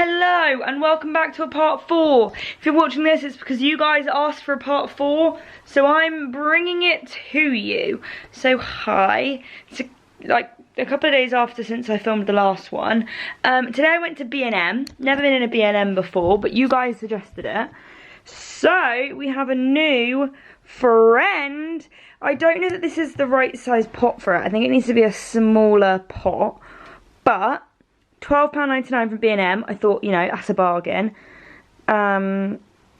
Hello and welcome back to a part 4. If you're watching this, it's because you guys asked for a part 4, so I'm bringing it to you. So hi, it's like a couple of days after since I filmed the last one. Today I went to B&M, never been in a B&M before, but you guys suggested it. So we have a new friend. I don't know that this is the right size pot for it. I think it needs to be a smaller pot, but £12.99 from B&M. I thought, you know, that's a bargain. I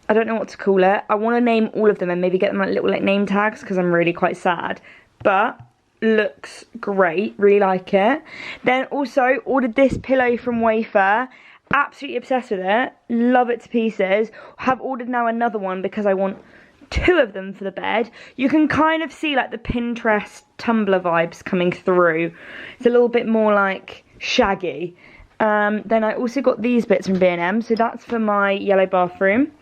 don't know what to call it. I want to name all of them and maybe get them like little name tags because I'm really quite sad. But looks great. Really like it. Then also ordered this pillow from Wayfair. Absolutely obsessed with it. Love it to pieces. Have ordered now another one because I want 2 of them for the bed. You can kind of see like the Pinterest Tumblr vibes coming through. It's a little bit more like shaggy. Then I also got these bits from B&M, so that's for my yellow bathroom.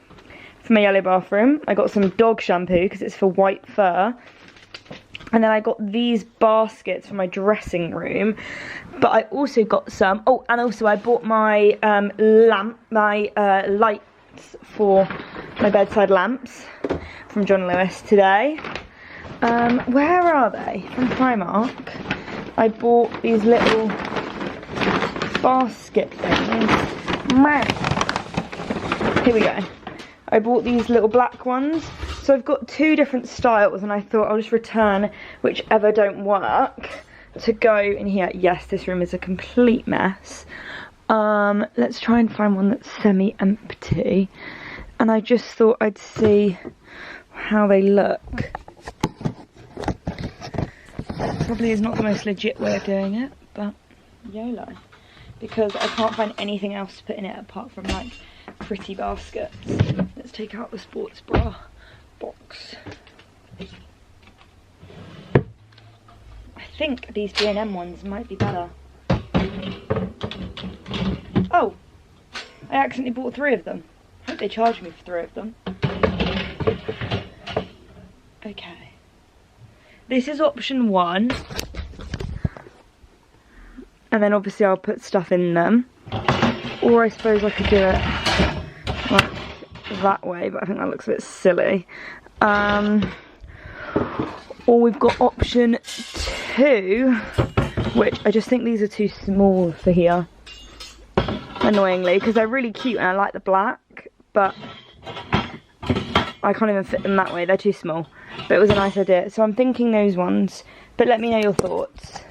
I got some dog shampoo because it's for white fur. And then I got these baskets for my dressing room. But I also got some, oh, and also I bought my lights for my bedside lamps from John Lewis today. Where are they? From Primark. I bought these little basket things. Here we go. I bought these little black ones. So I've got 2 different styles and I thought I'll just return whichever don't work to go in here. Yes, this room is a complete mess. Let's try and find one that's semi-empty. And I just thought I'd see how they look. Probably is not the most legit way of doing it, but YOLO. Because I can't find anything else to put in it apart from like pretty baskets. Let's take out the sports bra box. I think these B&M ones might be better. Oh, I accidentally bought 3 of them. I hope they charged me for 3 of them. Okay. This is option 1. And then obviously I'll put stuff in them. Or I suppose I could do it like that way, but I think that looks a bit silly. Or we've got option 2, which I just think these are too small for here. Annoyingly, because they're really cute and I like the black, but I can't even fit them that way, they're too small. But it was a nice idea, so I'm thinking those ones. But let me know your thoughts.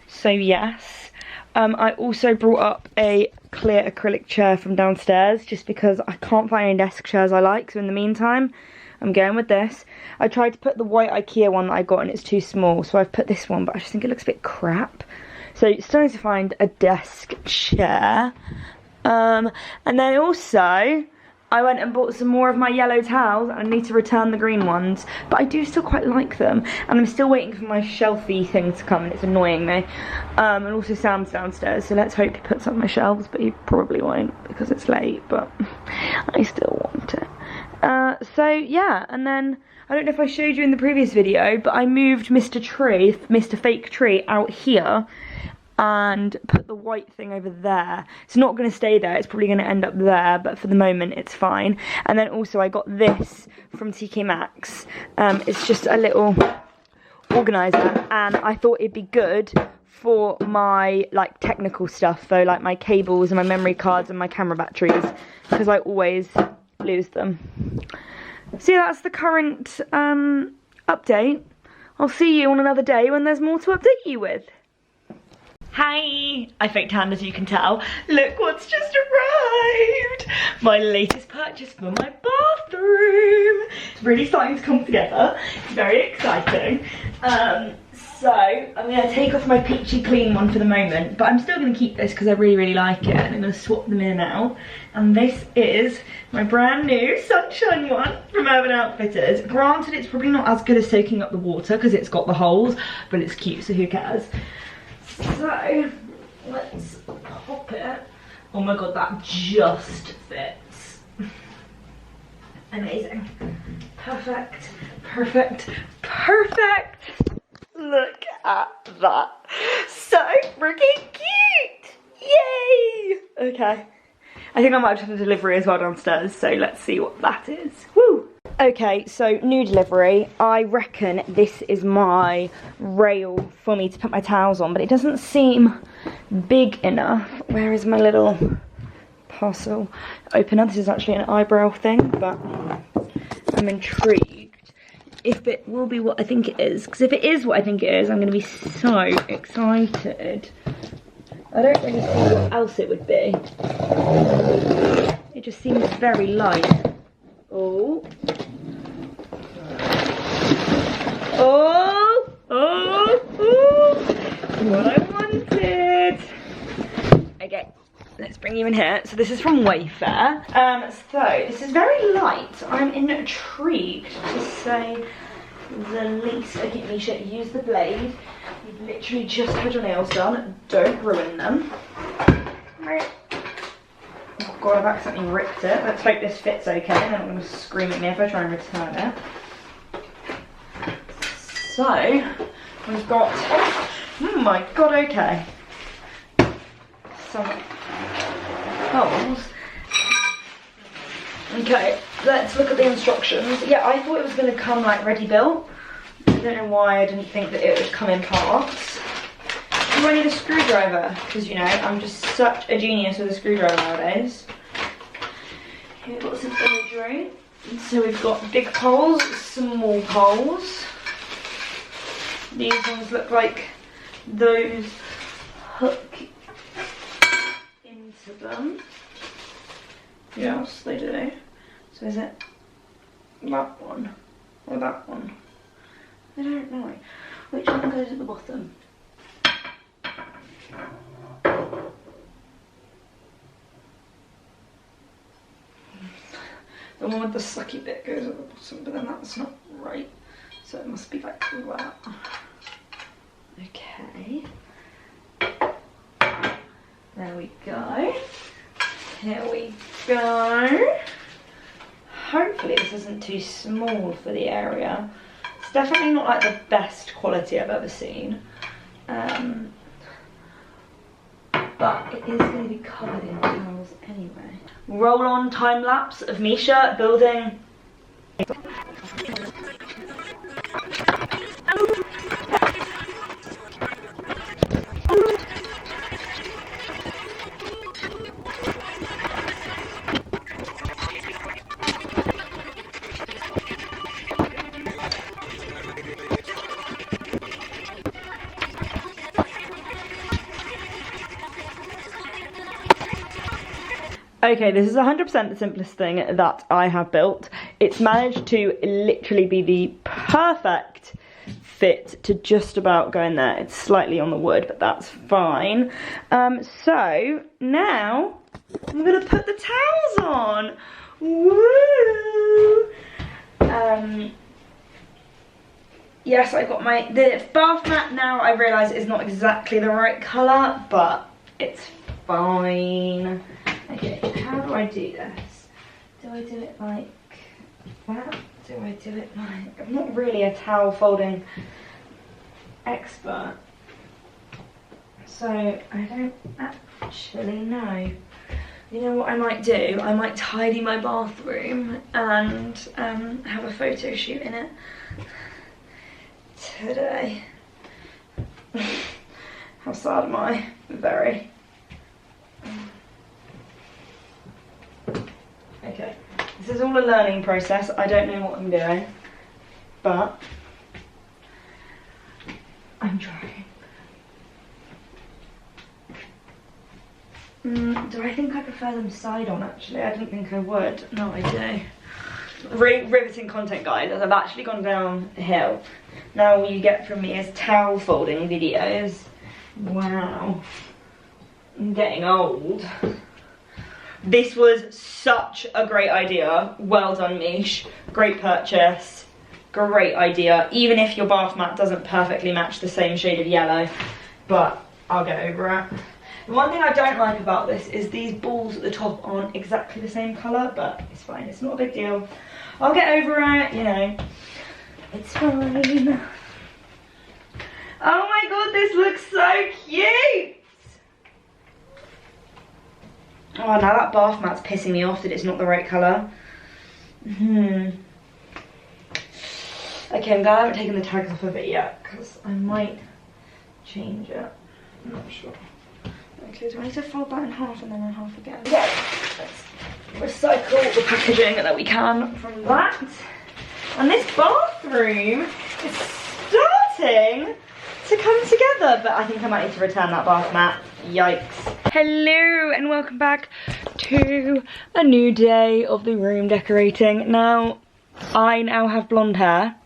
So yes, I also brought up a clear acrylic chair from downstairs just because I can't find any desk chairs I like, so in the meantime I'm going with this. I tried to put the white IKEA one that I got and it's too small, so I've put this one, but I just think it looks a bit crap. So starting to find a desk chair. And then also I went and bought some more of my yellow towels. I need to return the green ones, but I do still quite like them. And I'm still waiting for my shelfie thing to come and it's annoying me. And also Sam's downstairs, so let's hope he puts up my shelves, but he probably won't because it's late, but I still want it. So yeah, and then I don't know if I showed you in the previous video, but I moved Mr. Fake Tree out here and put the white thing over there. It's not going to stay there, it's probably going to end up there, but for the moment it's fine. And then also I got this from TK Maxx. It's just a little organiser, and I thought it'd be good for my like technical stuff, so like my cables and my memory cards and my camera batteries, because I always lose them. So yeah, that's the current update. I'll see you on another day when there's more to update you with. Hi! I faked hand, as you can tell. Look what's just arrived! My latest purchase for my bathroom! It's really starting to come together. It's very exciting. So, I'm going to take off my peachy clean one for the moment, but I'm still going to keep this because I really, really like it, and I'm going to swap them in and out. And this is my brand new sunshine one from Urban Outfitters. Granted, it's probably not as good as soaking up the water because it's got the holes, but it's cute, so who cares? So, let's pop it. Oh my god, that just fits. Amazing. Perfect, perfect, perfect. Look at that. So freaking cute. Yay! Okay. I think I might have done a delivery as well downstairs, so let's see what that is. Woo! Okay, so new delivery. I reckon this is my rail for me to put my towels on, but it doesn't seem big enough. Where is my little parcel opener? This is actually an eyebrow thing, but I'm intrigued if it will be what I think it is. Because if it is what I think it is, I'm going to be so excited. I don't really see what else it would be. It just seems very light. Oh. Oh. Oh. Oh. What I wanted. Okay, let's bring you in here. So this is from Wayfair. So this is very light. I'm intrigued to say the least. Okay, Misha, use the blade. You've literally just had your nails done. Don't ruin them. Oh god, I've accidentally ripped it. Let's hope this fits okay. They're not going to scream at me if I try and return it. So, we've got... Oh my god, okay. Some holes. Okay, let's look at the instructions. Yeah, I thought it was going to come like ready built. I don't know why I didn't think that it would come in parts. Do I need a screwdriver? Because, you know, I'm just such a genius with a screwdriver nowadays. Here we've got some imagery. So we've got big poles, small poles. These ones look like those hook into them. Yes, they do. So is it that one or that one? I don't know. Which one goes at the bottom? The one with the sucky bit goes at the bottom, but then that's not right. So it must be like that. Okay. There we go. Here we go. Hopefully this isn't too small for the area. It's definitely not like the best quality I've ever seen. But it is going to be covered in towels anyway. Roll on time lapse of Misha building. Okay, this is 100% the simplest thing that I have built. It's managed to literally be the perfect fit to just about go in there. It's slightly on the wood, but that's fine. So now I'm gonna put the towels on. Woo! Yes, I got the bath mat now. I realise is not exactly the right colour, but it's fine. Okay, how do I do this? Do I do it like that? Do I do it like... I'm not really a towel folding expert, so I don't actually know. You know what I might do? I might tidy my bathroom and have a photo shoot in it today. How sad am I? Very. Okay, this is all a learning process. I don't know what I'm doing, but I'm trying. Do I think I prefer them side on actually? I didn't think I would. No, I do. Riveting content, guys, as I've actually gone downhill. Now all you get from me is towel folding videos. Wow. I'm getting old. This was such a great idea. Well done, Mish. Great purchase. Great idea. Even if your bath mat doesn't perfectly match the same shade of yellow. But I'll get over it. The one thing I don't like about this is these balls at the top aren't exactly the same colour. But it's fine. It's not a big deal. I'll get over it, you know. It's fine. Oh my god, this looks so cute. Oh, now that bath mat's pissing me off that it's not the right colour. Okay, I'm glad I haven't taken the tags off of it yet, because I might change it. I'm not sure. Okay, so I need to fold that in half and then in half again. Okay, let's recycle the packaging that we can from that. And this bathroom is starting to come together, but I think I might need to return that bath mat. Yikes. Hello and welcome back to a new day of the room decorating. Now, I now have blonde hair.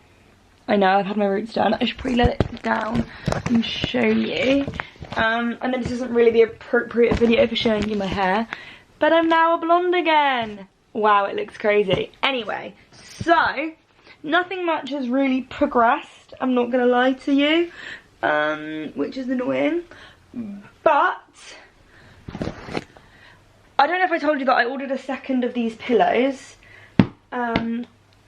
I know, I've had my roots done. I should probably let it down and show you. I know this isn't really the appropriate video for showing you my hair, but I'm now a blonde again. Wow, it looks crazy. Anyway, so, nothing much has really progressed, I'm not gonna lie to you, which is annoying. But I don't know if I told you that I ordered a second of these pillows.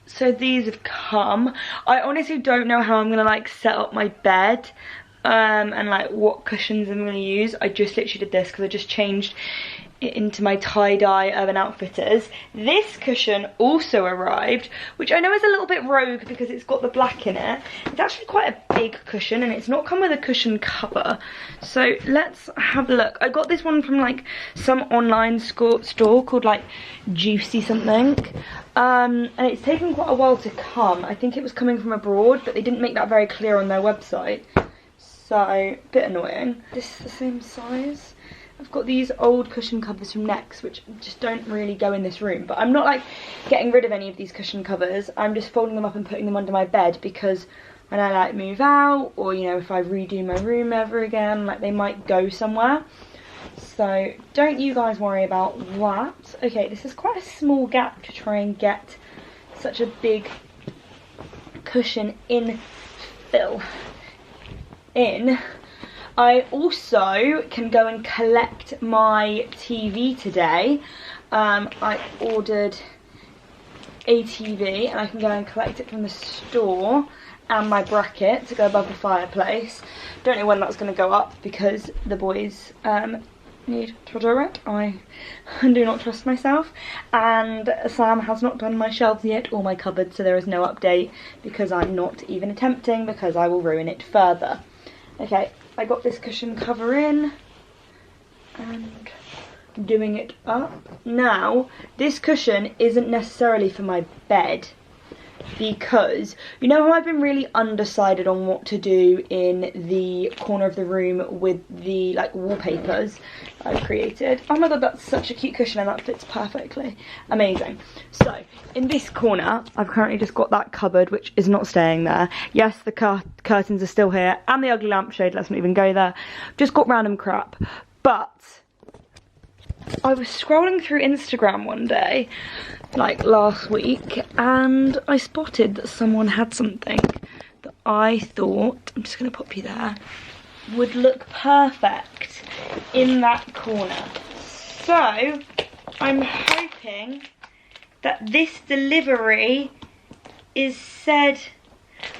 So these have come. I honestly don't know how I'm gonna like set up my bed and like what cushions I'm gonna use. I just literally did this because I just changed it into my tie-dye Urban Outfitters. This cushion also arrived, which I know is a little bit rogue because it's got the black in it. It's actually quite a big cushion and it's not come with a cushion cover. So let's have a look. I got this one from like some online store called like Juicy something. And it's taken quite a while to come. I think it was coming from abroad, but they didn't make that very clear on their website. So, a bit annoying. This is the same size. I've got these old cushion covers from Next, which just don't really go in this room. But I'm not like getting rid of any of these cushion covers. I'm just folding them up and putting them under my bed because when I like move out, or you know, if I redo my room ever again, like they might go somewhere. So don't you guys worry about that. Okay, this is quite a small gap to try and get such a big cushion in. I also can go and collect my TV today. I ordered a TV and I can go and collect it from the store, and my bracket to go above the fireplace. Don't know when that's going to go up because the boys need to do it. I do not trust myself, and Sam has not done my shelves yet or my cupboard, so there is no update because I'm not even attempting because I will ruin it further. Okay, I got this cushion cover in and doing it up. Now, this cushion isn't necessarily for my bed because, you know how I've been really undecided on what to do in the corner of the room with the like wallpapers I've created. Oh my god, that's such a cute cushion and that fits perfectly. Amazing. So, in this corner, I've currently just got that cupboard, which is not staying there. Yes, the curtains are still here, and the ugly lampshade, let's not even go there. Just got random crap. But I was scrolling through Instagram one day, like last week, and I spotted that someone had something that I thought, I'm just going to pop you there, would look perfect in that corner. So, I'm hoping that this delivery is said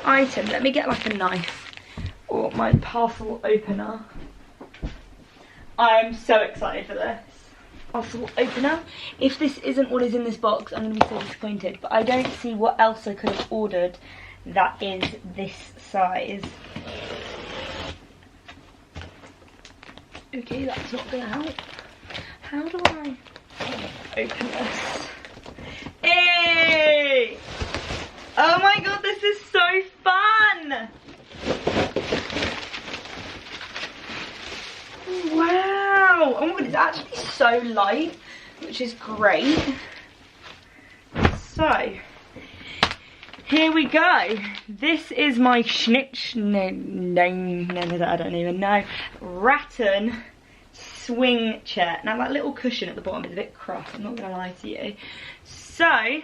item. Let me get like a knife or my parcel opener. I'm so excited for this. Parcel opener. If this isn't what is in this box, I'm going to be so disappointed, but I don't see what else I could have ordered that is this size. Okay, that's not going to help. How do I open this? Hey! Oh my god, this is so fun! Wow! Oh my god, it's actually so light, which is great. So, here we go. This is my I don't even know, Rattan swing chair. Now that little cushion at the bottom is a bit cross, I'm not going to lie to you. So,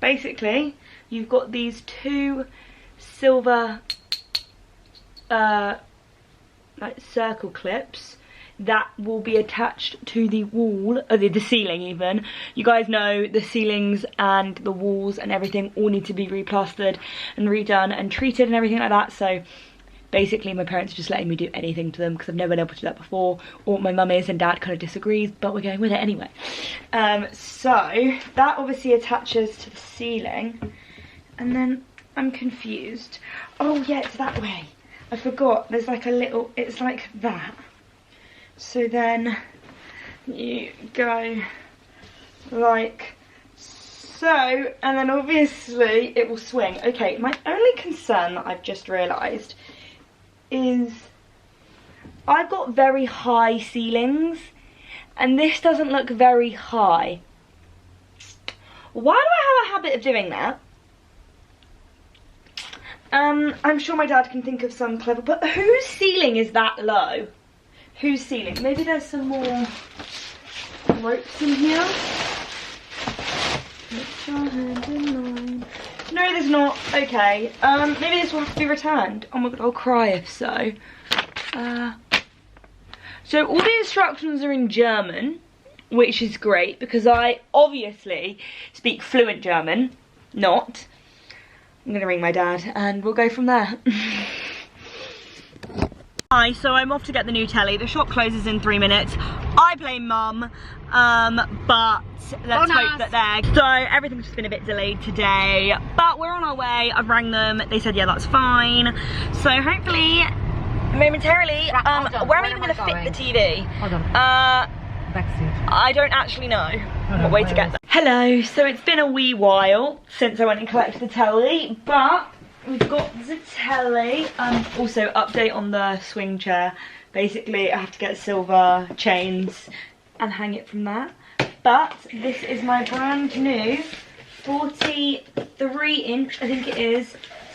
basically, you've got these two silver like circle clips that will be attached to the wall, or the ceiling even. You guys know the ceilings and the walls and everything all need to be replastered and redone and treated and everything like that, so basically my parents are just letting me do anything to them because I've never been able to do that before, or my mum is and dad kind of disagrees, but we're going with it anyway. So that obviously attaches to the ceiling, and then I'm confused. Oh yeah, it's that way. I forgot, there's like a little, it's like that. So then you go like so, and then obviously it will swing. Okay, my only concern that I've just realised is I've got very high ceilings and this doesn't look very high. Why do I have a habit of doing that? I'm sure my dad can think of some clever, but whose ceiling is that low? Whose ceiling? Maybe there's some more ropes in here. No, there's not. Okay. Maybe this will have to be returned. Oh my god, I'll cry if so. So all the instructions are in German, which is great because I obviously speak fluent German. Not. I'm gonna ring my dad and we'll go from there. Hi, so I'm off to get the new telly. The shop closes in 3 minutes. I blame mum, but let's hope that they're... So everything's just been a bit delayed today, but we're on our way. I've rang them, they said yeah, that's fine. So hopefully, momentarily, where am I even gonna fit the TV? Hold on. Backseat. I don't actually know what way to get there. Hello, so it's been a wee while since I went and collected the telly, but we've got the telly. Also, update on the swing chair. Basically, I have to get silver chains and hang it from that. But this is my brand new 43-inch, I think it is,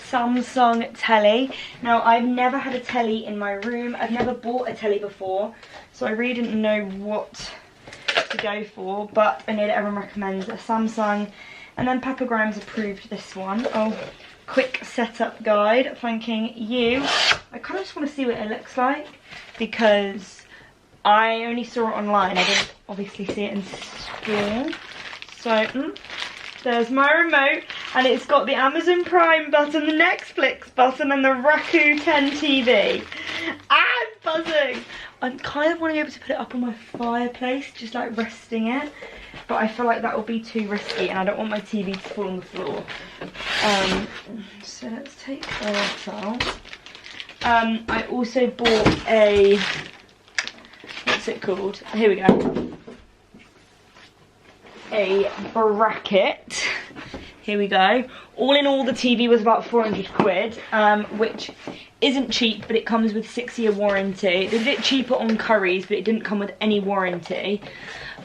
Samsung telly. Now, I've never had a telly in my room. I've never bought a telly before, so I really didn't know what to go for. But I know that everyone recommends a Samsung. And then Papa Grimes approved this one. Oh. Quick setup guide, thanking you. I kind of just want to see what it looks like because I only saw it online. I didn't obviously see it in store. So there's my remote, and it's got the Amazon Prime button, the Netflix button, and the Rakuten 10 TV. I'm buzzing. I kind of want to be able to put it up on my fireplace, just like resting it. But I feel like that will be too risky and I don't want my TV to fall on the floor. So let's take that out. I also bought a, what's it called? Here we go. A bracket. Here we go. All in all, the TV was about 400 quid, which isn't cheap, but it comes with 6-year warranty. They did it cheaper on Currys, but it didn't come with any warranty.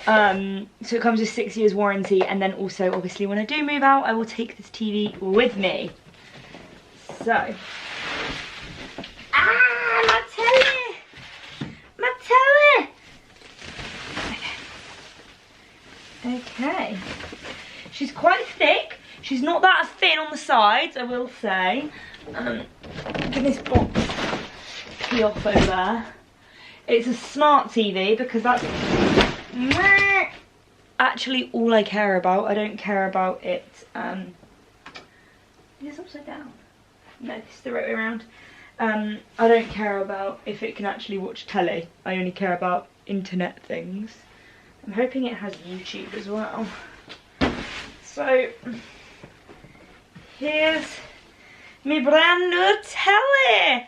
So it comes with 6 years warranty, and then also obviously when I do move out I will take this TV with me. So my telly! My telly! Okay. She's quite thick. She's not that thin on the sides, I will say. Can this box pee off over there? It's a smart TV because that's actually all I care about. I don't care about it. Is this upside down? No, it's the right way around. I don't care about if it can actually watch telly. I only care about internet things. I'm hoping it has YouTube as well. So here's my brand new telly.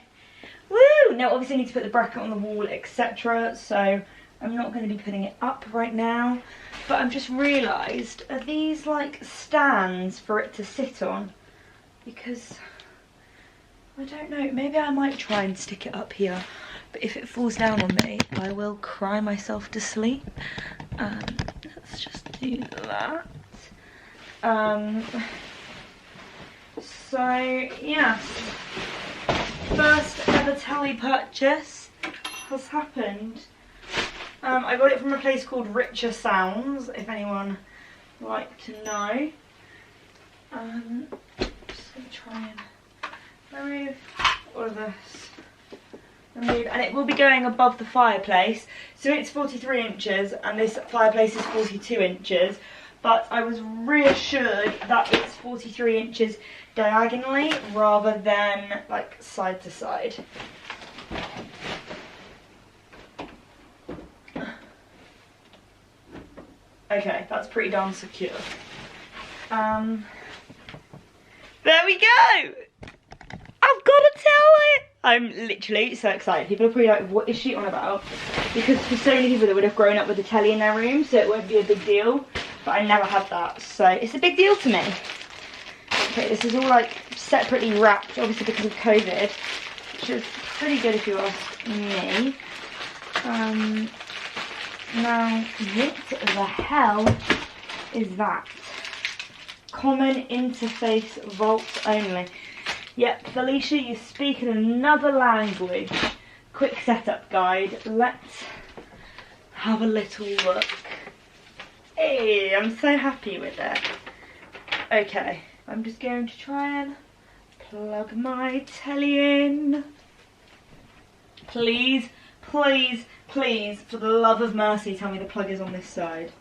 Woo! Now obviously I need to put the bracket on the wall, etc. So I'm not going to be putting it up right now. But I've just realised, are these like stands for it to sit on? Because I don't know, maybe I might try and stick it up here. But if it falls down on me, I will cry myself to sleep. Let's just do that. So yes, first ever telly purchase has happened. I got it from a place called Richer Sounds, if anyone would like to know. Just going to try and remove all of this. Remove, and it will be going above the fireplace. So it's 43 inches and this fireplace is 42 inches. but I was reassured that it's 43 inches diagonally rather than like side to side. Okay, that's pretty darn secure. There we go! I've got to tell it! I'm literally so excited. People are probably like, what is she on about? Because for so many people that would have grown up with a telly in their room, so it won't be a big deal. But I never had that, so it's a big deal to me. Okay, this is all like separately wrapped, obviously because of COVID, which is pretty good if you ask me. Now, what the hell is that? Common interface vault only. Yep, Felicia, you speak in another language. Quick setup guide. Let's have a little look. Hey, I'm so happy with it. Okay, I'm just going to try and plug my telly in. Please, please, please, for the love of mercy, tell me the plug is on this side.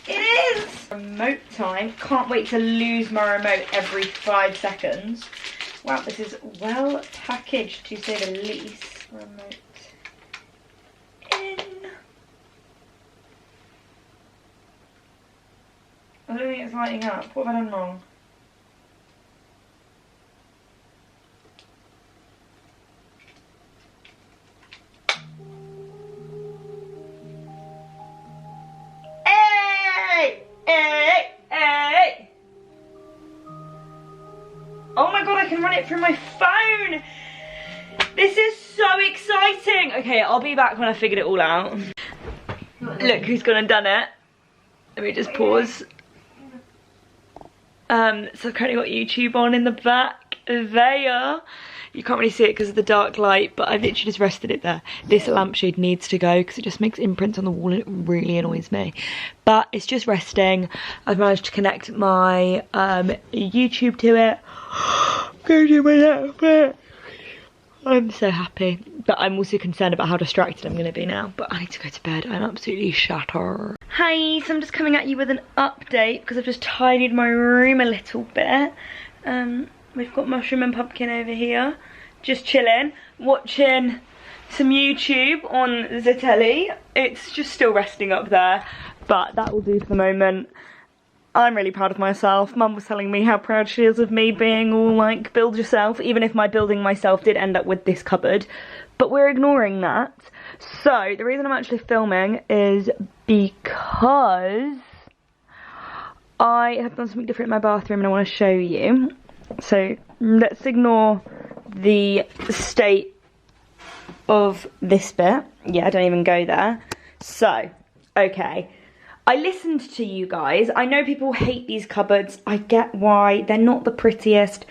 It is! Remote time. Can't wait to lose my remote every 5 seconds. Wow, this is well packaged to say the least. Remote in. I don't think it's lighting up. What have I done wrong? Oh my god, I can run it through my phone! This is so exciting! Okay, I'll be back when I figured it all out. Look who's gone and done it. Let me just pause. So I've currently got YouTube on in the back there. You can't really see it because of the dark light, but I've literally just rested it there. This lampshade needs to go because it just makes imprints on the wall and it really annoys me. But it's just resting. I've managed to connect my YouTube to it. Go do my little bit. I'm so happy. But I'm also concerned about how distracted I'm going to be now. But I need to go to bed. I'm absolutely shattered. Hi, so I'm just coming at you with an update because I've just tidied my room a little bit. We've got Mushroom and Pumpkin over here, just chilling, watching some YouTube on the telly. It's just still resting up there, but that will do for the moment. I'm really proud of myself. Mum was telling me how proud she is of me being all like, build yourself, even if my building myself did end up with this cupboard. But we're ignoring that. So, the reason I'm actually filming is because I have done something different in my bathroom and I want to show you. So let's ignore the state of this bit. Yeah, don't even go there. So, okay. I listened to you guys. I know people hate these cupboards. I get why. They're not the prettiest.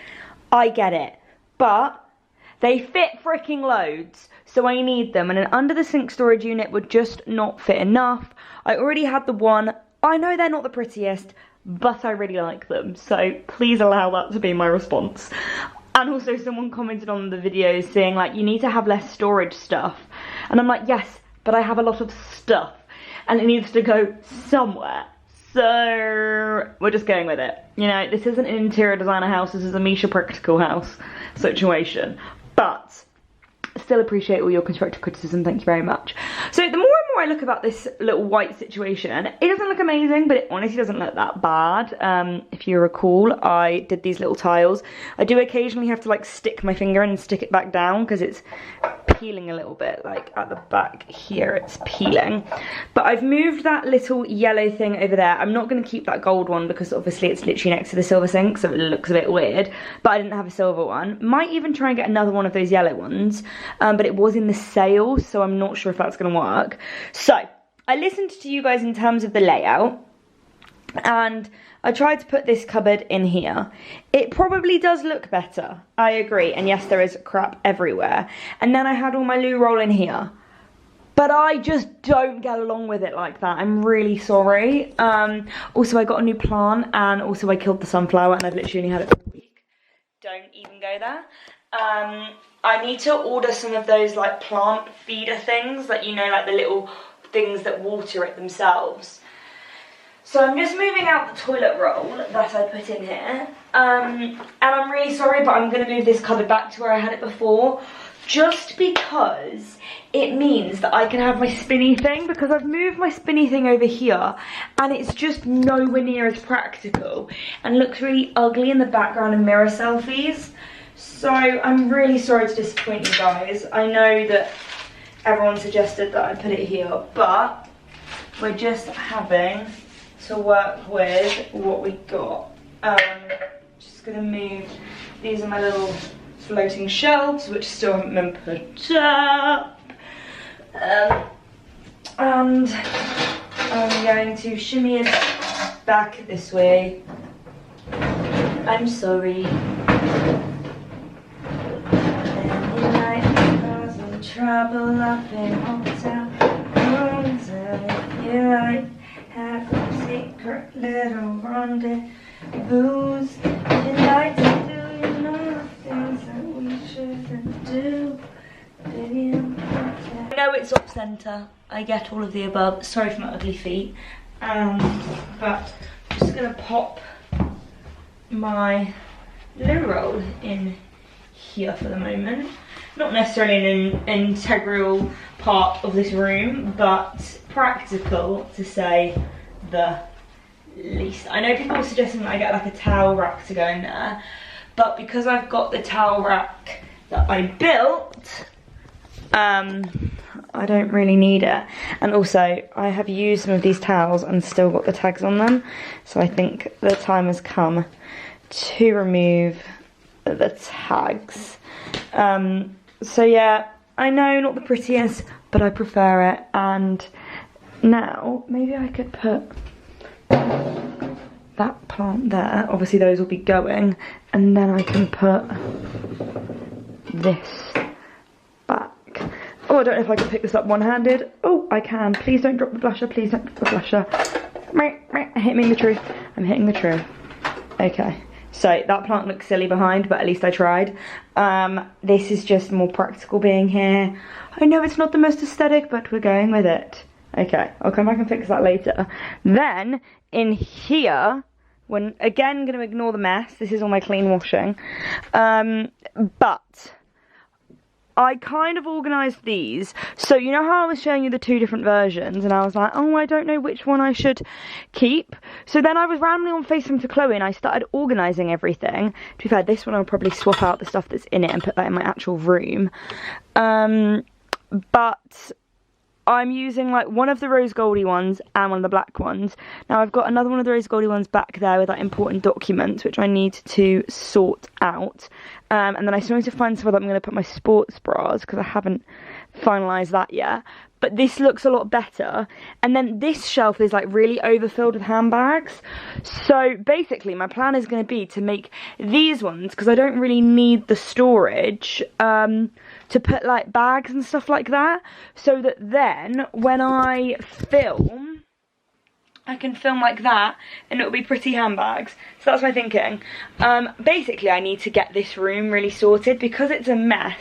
I get it. But they fit freaking loads. So I need them. And an under the sink storage unit would just not fit enough. I already had the one. I know they're not the prettiest, but I really like them, so please allow that to be my response. And also someone commented on the video saying like, you need to have less storage stuff. And I'm like, yes, but I have a lot of stuff and it needs to go somewhere. So we're just going with it. You know, this isn't an interior designer house, this is a Misha practical house situation. But still appreciate all your constructive criticism, thank you very much. So the more and more I look about this little white situation, it doesn't look amazing, but it honestly doesn't look that bad. If you recall, I did these little tiles. I do occasionally have to like stick my finger in and stick it back down because it's peeling a little bit, like at the back here it's peeling. But I've moved that little yellow thing over there. I'm not going to keep that gold one because obviously it's literally next to the silver sink, so it looks a bit weird, but I didn't have a silver one. Might even try and get another one of those yellow ones, but it was in the sale, so I'm not sure if that's going to work. So I listened to you guys in terms of the layout, and I tried to put this cupboard in here. It probably does look better, I agree, and yes, there is crap everywhere. And then I had all my loo roll in here, but I just don't get along with it like that. I'm really sorry. Also, I got a new plant, and also I killed the sunflower, and I've literally only had it for a week. Don't even go there. I need to order some of those like plant feeder things, like, you know, like the little things that water it themselves. So I'm just moving out the toilet roll that I put in here. And I'm really sorry, but I'm going to move this cupboard back to where I had it before. Just because it means that I can have my spinny thing, because I've moved my spinny thing over here and it's just nowhere near as practical and looks really ugly in the background of mirror selfies. So I'm really sorry to disappoint you guys. I know that everyone suggested that I put it here, but we're just having to work with what we got. Just gonna move, these are my little floating shelves which still haven't been put up. And I'm going to shimmy it back this way. I'm sorry. Trouble up in hotel rooms, and if you like have a secret little rendezvous, if you like to do, you know, things that we shouldn't do, baby, I know it's off centre, I get all of the above, sorry for my ugly feet, but I'm just going to pop my loo roll in here for the moment. Not necessarily an integral part of this room, but practical to say the least. I know people are suggesting that I get like a towel rack to go in there, but because I've got the towel rack that I built, I don't really need it. And also, I have used some of these towels and still got the tags on them, so I think the time has come to remove the tags. So yeah, I know not the prettiest, but I prefer it. And now maybe I could put that plant there. Obviously those will be going, and then I can put this back. Oh, I don't know if I can pick this up one-handed. Oh, I can. Please don't drop the blusher. Please don't drop the blusher. Hit me in the tree. I'm hitting the tree. Okay. So that plant looks silly behind, but at least I tried. This is just more practical being here. I know it's not the most aesthetic, but we're going with it. Okay, I'll come back and fix that later. Then, in here, when again, going to ignore the mess. This is all my clean washing. But I kind of organised these. So you know how I was showing you the two different versions and I was like, oh, I don't know which one I should keep. So then I was randomly on FaceTime to Chloe and I started organising everything. To be fair, this one I'll probably swap out the stuff that's in it and put that in my actual room. But I'm using like one of the rose goldy ones and one of the black ones. Now I've got another one of the rose goldy ones back there with like important documents which I need to sort out. And then I still need to find somewhere that I'm going to put my sports bras because I haven't finalised that yet. But this looks a lot better. And then this shelf is like really overfilled with handbags. So basically my plan is going to be to make these ones, because I don't really need the storage, to put like bags and stuff like that. So that then when I film, I can film like that and it'll be pretty handbags. So that's my thinking. Basically I need to get this room really sorted because it's a mess.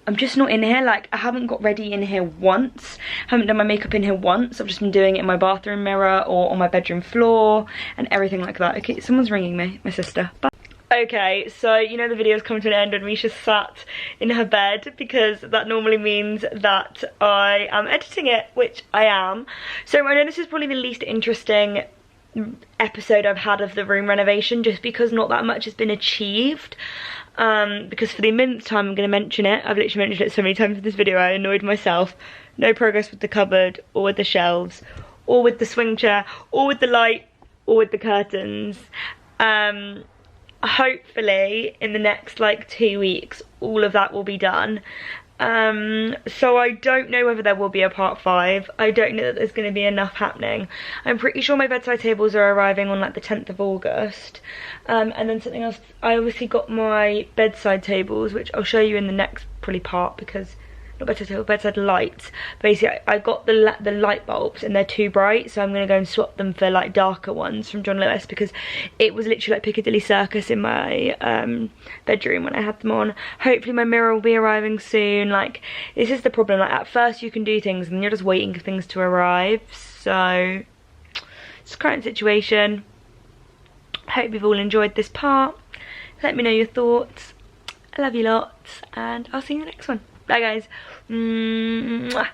I'm just not in here, like I haven't got ready in here once, haven't done my makeup in here once. I've just been doing it in my bathroom mirror or on my bedroom floor and everything like that. Okay, someone's ringing me, my sister. Bye. Okay, so you know the video's come to an end when Misha sat in her bed because that normally means that I am editing it, which I am. So I know this is probably the least interesting episode I've had of the room renovation just because not that much has been achieved. Because for the millionth time I'm going to mention it. I've literally mentioned it so many times in this video I annoyed myself. No progress with the cupboard or with the shelves or with the swing chair or with the light or with the curtains. Hopefully in the next like 2 weeks all of that will be done. So I don't know whether there will be a part 5. I don't know that there's going to be enough happening. I'm pretty sure my bedside tables are arriving on like the 10th of August. And then something else, I obviously got my bedside tables, which I'll show you in the next probably part because, not bedside table, bedside lights. Basically, I got the light bulbs and they're too bright, so I'm going to go and swap them for like darker ones from John Lewis because it was literally like Piccadilly Circus in my bedroom when I had them on. Hopefully my mirror will be arriving soon. Like, this is the problem, like at first you can do things and you're just waiting for things to arrive, so It's current situation. Hope you've all enjoyed this part. Let me know your thoughts. I love you lots, and I'll see you in the next one. Bye guys. Mwah.